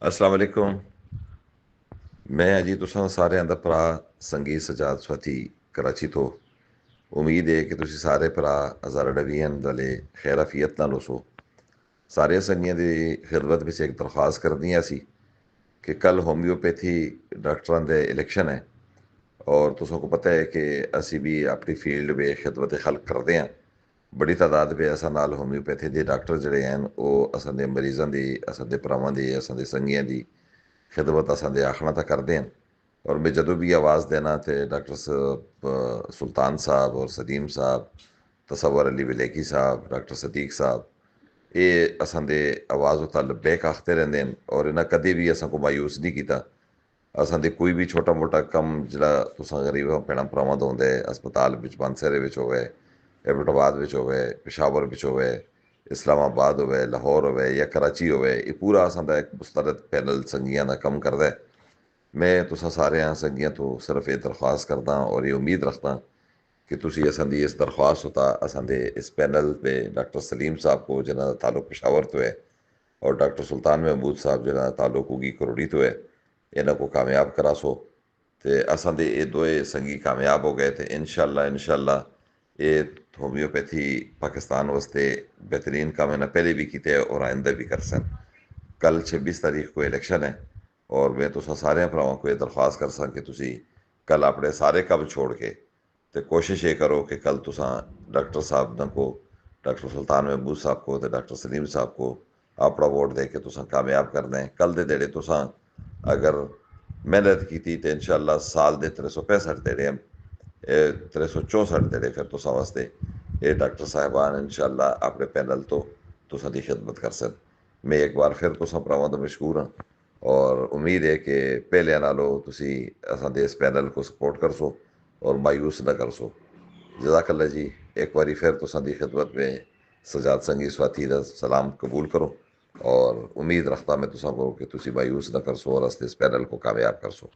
अस्सलाम वालेकुम। मैं अजी तुसां सारे दा भरा संगीत सजाद स्वाति कराची तो। उम्मीद है कि तुसी सारे भरा हज़ार डवीन दले खैर आफियत नाल होसो। सारे संगियां दी खिदमत विच एक दरख्वास्त करनी सी कि कल होम्योपैथी डॉक्टरां दे इलेक्शन है और तुसां को पता है कि असी भी अपनी फील्ड में खिदमत खल्क करते हैं। बड़ी तादाद में असां नाल होम्योपैथी के डॉक्टर जिहड़े हैं वो असां दे मरीज़ां दी, असां दे भरावां दी, असां दे संगियां दी खिदमत असां दे आखना तो करते हैं। और मैं जदों भी आवाज़ देना तो डॉक्टर सुल्तान साहब और सलीम साहब, तसव्वुर अली विलेकी साहब, डॉक्टर सदीक साहब, ये असां दे आवाज़ उतां लब्बैक आखते रहंदे हैं और इन्हां कदे भी असां को मायूस नहीं कीता। असां दे कोई भी छोटा मोटा कम जिहड़ा तुसां गरीब भैणां भरावां दा हुंदा है, अस्पताल विच मानसरे विच होवे, एबटाबाद विच होवे, पेशावर विच होवे, इस्लामाबाद होवे, लाहौर होवे या कराची होवे, ये पूरा असां दा एक मुस्तरद पैनल संगियां दा कम करदा है। मैं तुसां सारेयां संगियां तो सिर्फ ये दरख्वास्त करदा और ये उम्मीद रखदा कि तुसी असां दी इस दरख्वास्त उता असां दे इस पैनल पे डॉक्टर सलीम साहब को जिन्हां दा ताल्लुक पेशावर तो है और डॉक्टर सुल्तान महमूद साहब जिन्हां दा ताल्लुक उगी करोड़ी तो है, इन्हां को कामयाब करासो। ते असां दे ये दोए संगी कामयाब हो गए थे इंशाअल्लाह ये होम्योपैथी पाकिस्तान वास्ते बेहतरीन काम इन्हां पहले भी कीते और आइंदा भी कर सन। कल 26 तारीख को इलेक्शन है और मैं तुसां सारे भरावां को ये दरख्वास्त कर सा कि तुसी कल अपने सारे कम छोड़ के ते कोशिश ये करो कि कल तुसां डॉक्टर साहब न को, डॉक्टर सुल्तान महमूद साहब को ते डॉक्टर सलीम साहब को अपना वोट दे के तुसां कामयाब कर दें। कल दे देड़े तुसां अगर मेहनत की तो इंशाअल्लाह साल दे 365 देड़े 364 देड़े फिर तुसां वास्ते ये डॉक्टर साहिबान इंशाअल्लाह अपने पैनल तो तुसां दी खिदमत कर सन। मैं एक बार फिर तुसां भरावां दा मशकूर हाँ और उम्मीद है कि पहले नालों तुसी असां दे इस पैनल को सपोर्ट करसो और मायूस न करसो। जज़ाकल्ला जी। एक बारी फिर तुसां दी खिदमत में सजाद संगी स्वाति दा सलाम कबूल करो और उम्मीद रखता मैं तुसां को कि तुसी मायूस न करसो और अस इस पैनल को कामयाब करसो।